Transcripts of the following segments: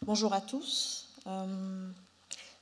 Bonjour à tous.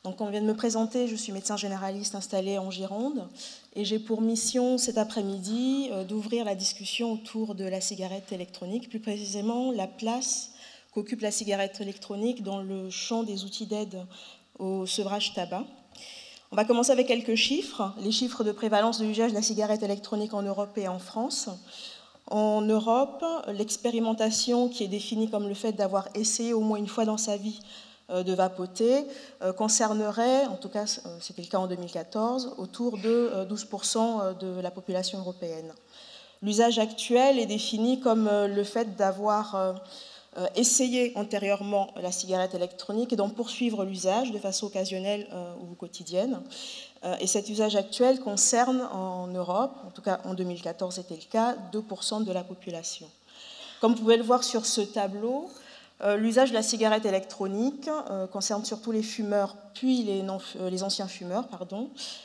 Donc on vient de me présenter, je suis médecin généraliste installé en Gironde et j'ai pour mission cet après-midi d'ouvrir la discussion autour de la cigarette électronique, plus précisément la place qu'occupe la cigarette électronique dans le champ des outils d'aide au sevrage tabac. On va commencer avec quelques chiffres, les chiffres de prévalence de l'usage de la cigarette électronique en Europe et en France. En Europe, l'expérimentation qui est définie comme le fait d'avoir essayé au moins une fois dans sa vie de vapoter concernerait, en tout cas c'était le cas en 2014, autour de 12% de la population européenne. L'usage actuel est défini comme le fait d'avoir essayé antérieurement la cigarette électronique et d'en poursuivre l'usage de façon occasionnelle ou quotidienne. Et cet usage actuel concerne en Europe, en tout cas en 2014 c'était le cas, 2% de la population. Comme vous pouvez le voir sur ce tableau, l'usage de la cigarette électronique concerne surtout les fumeurs puis les anciens fumeurs,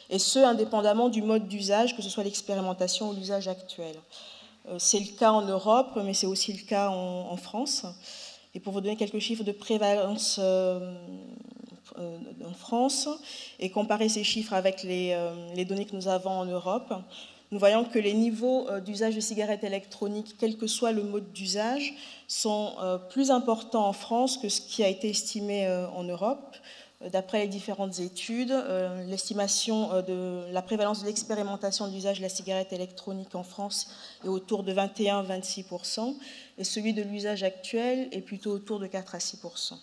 et ce indépendamment du mode d'usage, que ce soit l'expérimentation ou l'usage actuel. C'est le cas en Europe, mais c'est aussi le cas en France. Et pour vous donner quelques chiffres de prévalence en France et comparer ces chiffres avec les données que nous avons en Europe, nous voyons que les niveaux d'usage de cigarettes électroniques, quel que soit le mode d'usage, sont plus importants en France que ce qui a été estimé en Europe. D'après les différentes études, l'estimation de la prévalence de l'expérimentation de l'usage de la cigarette électronique en France est autour de 21-26%, et celui de l'usage actuel est plutôt autour de 4 à 6%.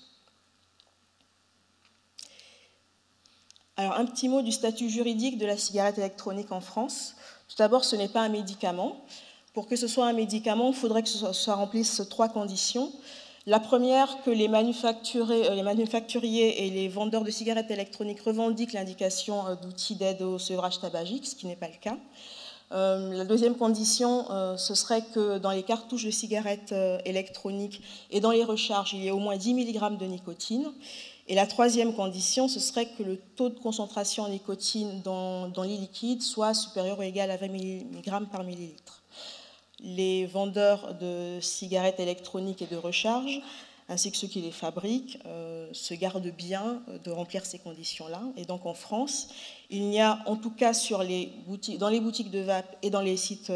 Alors, un petit mot du statut juridique de la cigarette électronique en France. Tout d'abord, ce n'est pas un médicament. Pour que ce soit un médicament, il faudrait que ça remplisse 3 conditions. La première, que les manufacturiers et les vendeurs de cigarettes électroniques revendiquent l'indication d'outils d'aide au sevrage tabagique, ce qui n'est pas le cas. La deuxième condition, ce serait que dans les cartouches de cigarettes électroniques et dans les recharges, il y ait au moins 10 mg de nicotine. Et la troisième condition, ce serait que le taux de concentration en nicotine dans les liquides soit supérieur ou égal à 20 mg par millilitre. Les vendeurs de cigarettes électroniques et de recharge, ainsi que ceux qui les fabriquent, se gardent bien de remplir ces conditions-là. Et donc en France, il n'y a en tout cas dans les boutiques de vape et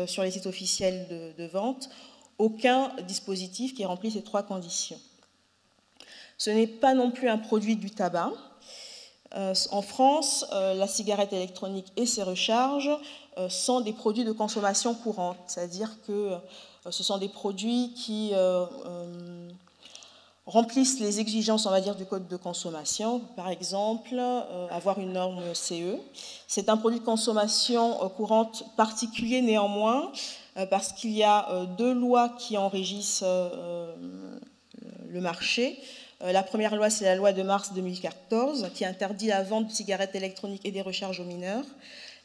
sur les sites officiels de vente, aucun dispositif qui remplit ces 3 conditions. Ce n'est pas non plus un produit du tabac. En France, la cigarette électronique et ses recharges sont des produits de consommation courante, c'est-à-dire que ce sont des produits qui remplissent les exigences, on va dire, du code de consommation. Par exemple, avoir une norme CE. C'est un produit de consommation courante particulier néanmoins, parce qu'il y a 2 lois qui en régissent le marché. La première loi, c'est la loi de mars 2014, qui interdit la vente de cigarettes électroniques et des recharges aux mineurs.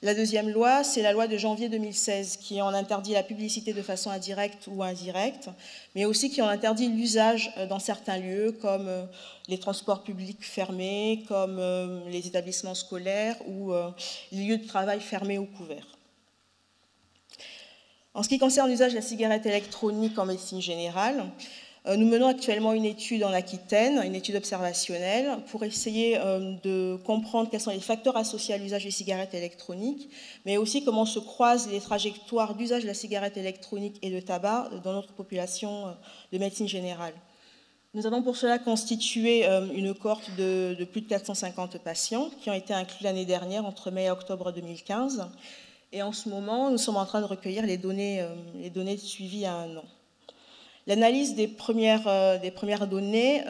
La deuxième loi, c'est la loi de janvier 2016, qui en interdit la publicité de façon indirecte ou indirecte, mais aussi qui en interdit l'usage dans certains lieux, comme les transports publics fermés, comme les établissements scolaires ou les lieux de travail fermés ou couverts. En ce qui concerne l'usage de la cigarette électronique en médecine générale, nous menons actuellement une étude en Aquitaine, une étude observationnelle, pour essayer de comprendre quels sont les facteurs associés à l'usage des cigarettes électroniques, mais aussi comment se croisent les trajectoires d'usage de la cigarette électronique et de tabac dans notre population de médecine générale. Nous avons pour cela constitué une cohorte de plus de 450 patients qui ont été inclus l'année dernière, entre mai et octobre 2015. Et en ce moment, nous sommes en train de recueillir les données de suivi à 1 an. L'analyse des premières données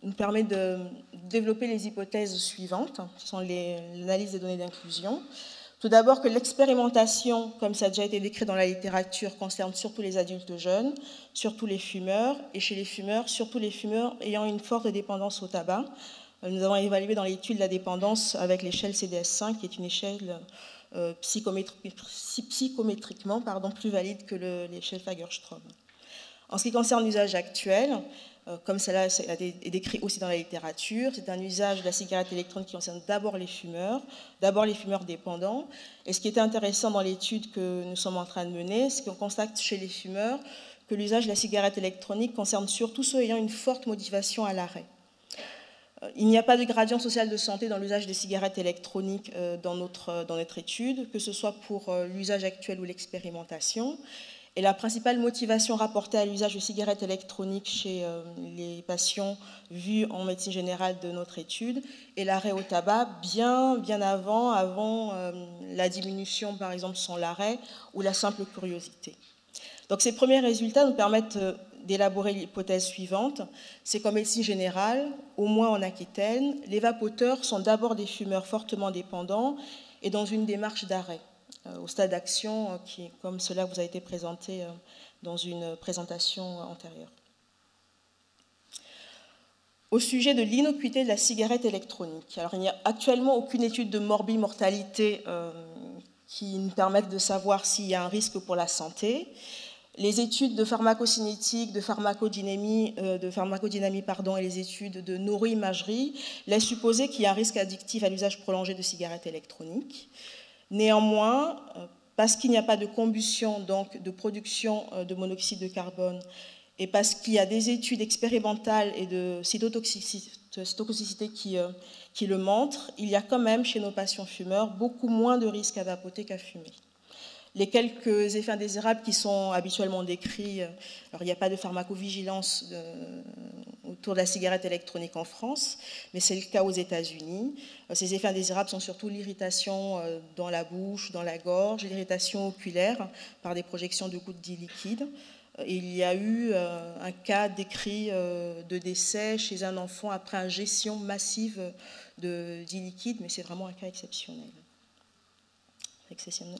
nous permet de développer les hypothèses suivantes. Ce sont l'analyse des données d'inclusion. Tout d'abord que l'expérimentation, comme ça a déjà été décrit dans la littérature, concerne surtout les adultes jeunes, surtout les fumeurs, et chez les fumeurs, surtout les fumeurs ayant une forte dépendance au tabac. Nous avons évalué dans l'étude la dépendance avec l'échelle CDS5, qui est une échelle psychométriquement plus valide que l'échelle Fagerström. En ce qui concerne l'usage actuel, comme cela est décrit aussi dans la littérature, c'est un usage de la cigarette électronique qui concerne d'abord les fumeurs dépendants. Et ce qui était intéressant dans l'étude que nous sommes en train de mener, c'est qu'on constate chez les fumeurs que l'usage de la cigarette électronique concerne surtout ceux ayant une forte motivation à l'arrêt. Il n'y a pas de gradient social de santé dans l'usage des cigarettes électroniques dans notre étude, que ce soit pour l'usage actuel ou l'expérimentation. Et la principale motivation rapportée à l'usage de cigarettes électroniques chez les patients vus en médecine générale de notre étude est l'arrêt au tabac bien avant la diminution, par exemple, sans l'arrêt ou la simple curiosité. Donc ces premiers résultats nous permettent d'élaborer l'hypothèse suivante, c'est qu'en médecine générale, au moins en Aquitaine, les vapoteurs sont d'abord des fumeurs fortement dépendants et dans une démarche d'arrêt, au stade d'action qui, comme cela vous a été présenté dans une présentation antérieure. Au sujet de l'innocuité de la cigarette électronique, alors il n'y a actuellement aucune étude de morbimortalité qui nous permette de savoir s'il y a un risque pour la santé. Les études de pharmacocinétique, de pharmacodynamie, et les études de neuroimagerie laissent supposer qu'il y a un risque addictif à l'usage prolongé de cigarettes électroniques. Néanmoins, parce qu'il n'y a pas de combustion, donc de production de monoxyde de carbone, et parce qu'il y a des études expérimentales et de cytotoxicité qui le montrent, il y a quand même chez nos patients fumeurs beaucoup moins de risques à vapoter qu'à fumer. Les quelques effets indésirables qui sont habituellement décrits, alors il n'y a pas de pharmacovigilance autour de la cigarette électronique en France, mais c'est le cas aux États-Unis. Ces effets indésirables sont surtout l'irritation dans la bouche, dans la gorge, l'irritation oculaire par des projections de gouttes d'e-liquide. Et il y a eu un cas décrit de décès chez un enfant après ingestion massive d'e-liquide, mais c'est vraiment un cas exceptionnel.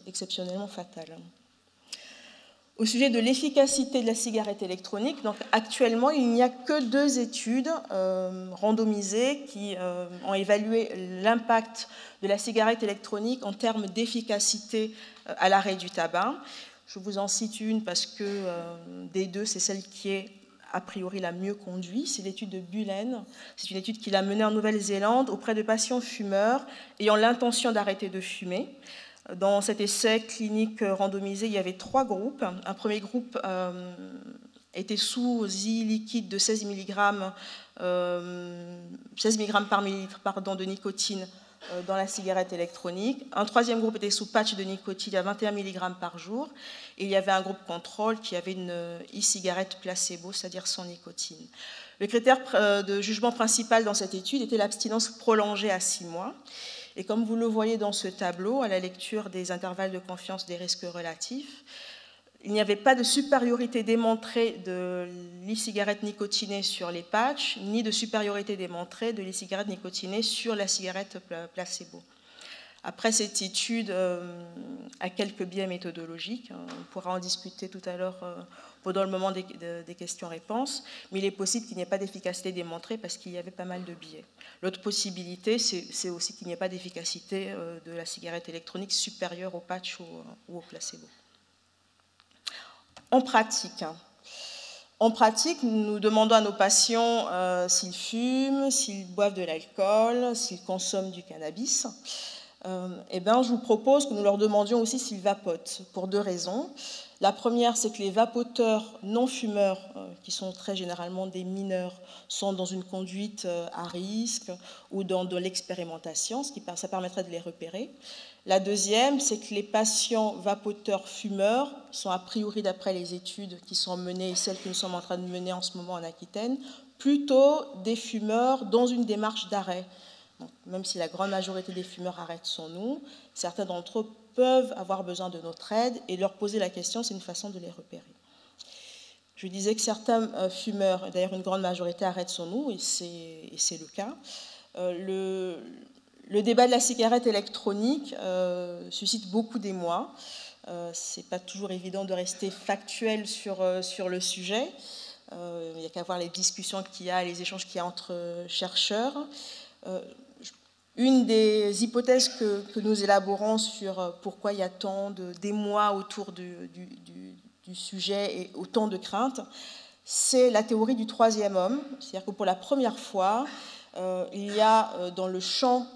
Exceptionnellement fatal. Au sujet de l'efficacité de la cigarette électronique, donc actuellement, il n'y a que 2 études randomisées qui ont évalué l'impact de la cigarette électronique en termes d'efficacité à l'arrêt du tabac. Je vous en cite une parce que des 2, c'est celle qui est a priori la mieux conduite. C'est l'étude de Bullen. C'est une étude qu'il a menée en Nouvelle-Zélande auprès de patients fumeurs ayant l'intention d'arrêter de fumer. Dans cet essai clinique randomisé, il y avait 3 groupes. Un premier groupe était sous e-liquide de 16 mg par millilitre de nicotine dans la cigarette électronique. Un troisième groupe était sous patch de nicotine à 21 mg par jour. Et il y avait un groupe contrôle qui avait une e-cigarette placebo, c'est-à-dire sans nicotine. Le critère de jugement principal dans cette étude était l'abstinence prolongée à 6 mois. Et comme vous le voyez dans ce tableau, à la lecture des intervalles de confiance des risques relatifs, il n'y avait pas de supériorité démontrée de l'e-cigarette nicotinée sur les patchs, ni de supériorité démontrée de l'e-cigarette nicotinée sur la cigarette placebo. Après, cette étude a quelques biais méthodologiques. On pourra en discuter tout à l'heure pendant le moment des questions-réponses, mais il est possible qu'il n'y ait pas d'efficacité démontrée parce qu'il y avait pas mal de biais. L'autre possibilité, c'est aussi qu'il n'y ait pas d'efficacité de la cigarette électronique supérieure au patch ou au placebo. En pratique, nous demandons à nos patients s'ils fument, s'ils boivent de l'alcool, s'ils consomment du cannabis. Je vous propose que nous leur demandions aussi s'ils vapotent, pour 2 raisons. La première, c'est que les vapoteurs non-fumeurs, qui sont très généralement des mineurs, sont dans une conduite à risque ou dans de l'expérimentation, ça permettrait de les repérer. La deuxième, c'est que les patients vapoteurs fumeurs sont a priori, d'après les études qui sont menées et celles que nous sommes en train de mener en ce moment en Aquitaine, plutôt des fumeurs dans une démarche d'arrêt. Donc, même si la grande majorité des fumeurs arrêtent sans nous, certains d'entre eux peuvent avoir besoin de notre aide et leur poser la question, c'est une façon de les repérer. Je disais que certains fumeurs, d'ailleurs une grande majorité, arrêtent sans nous, et c'est le cas. Le débat de la cigarette électronique suscite beaucoup d'émoi. Ce n'est pas toujours évident de rester factuel sur le sujet. Il n'y a qu'à voir les discussions qu'il y a, les échanges qu'il y a entre chercheurs. Une des hypothèses que nous élaborons sur pourquoi il y a tant d'émoi autour du sujet et autant de craintes, c'est la théorie du 3e homme. C'est-à-dire que pour la première fois, il y a dans le champ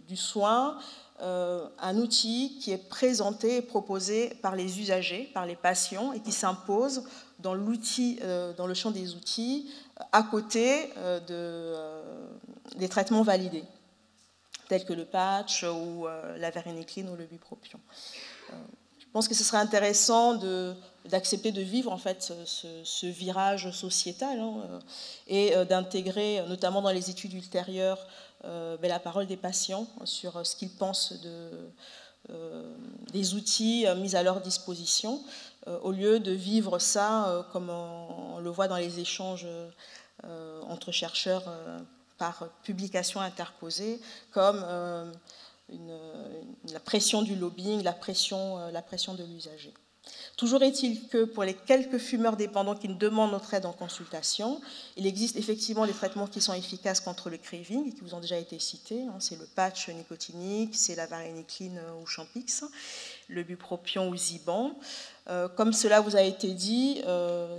du soin un outil qui est présenté et proposé par les usagers, par les patients, et qui s'impose dans le champ des outils, à côté des traitements validés, tels que le patch ou la varénicline ou le bupropion. Je pense que ce serait intéressant d'accepter de vivre en fait ce virage sociétal, et d'intégrer, notamment dans les études ultérieures, la parole des patients sur ce qu'ils pensent des outils mis à leur disposition, au lieu de vivre ça comme on le voit dans les échanges entre chercheurs par publication interposée, comme la pression du lobbying, la pression de l'usager. Toujours est-il que pour les quelques fumeurs dépendants qui demandent notre aide en consultation, il existe effectivement des traitements qui sont efficaces contre le craving et qui vous ont déjà été cités. C'est le patch nicotinique, c'est la varénicline ou Champix, le bupropion ou Ziban. Comme cela vous a été dit,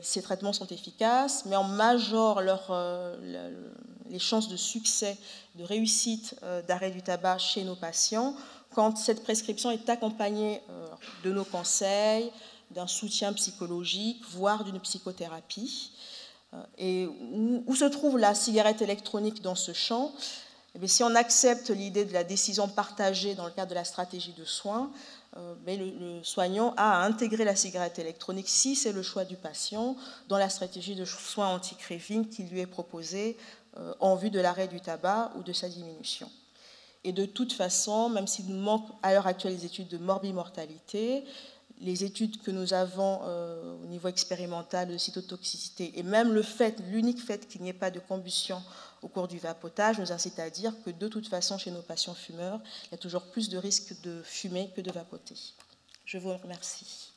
ces traitements sont efficaces, mais on majore les chances de succès, de réussite d'arrêt du tabac chez nos patients quand cette prescription est accompagnée de nos conseils, d'un soutien psychologique, voire d'une psychothérapie. Et où se trouve la cigarette électronique dans ce champ? Eh bien, si on accepte l'idée de la décision partagée dans le cadre de la stratégie de soins, le soignant a à intégrer la cigarette électronique, si c'est le choix du patient, dans la stratégie de soins anti-craving qui lui est proposée en vue de l'arrêt du tabac ou de sa diminution. Et de toute façon, même s'il nous manque à l'heure actuelle les études de morbimortalité, les études que nous avons au niveau expérimental de cytotoxicité, et même l'unique fait qu'il n'y ait pas de combustion au cours du vapotage, nous incite à dire que de toute façon, chez nos patients fumeurs, il y a toujours plus de risques de fumer que de vapoter. Je vous remercie.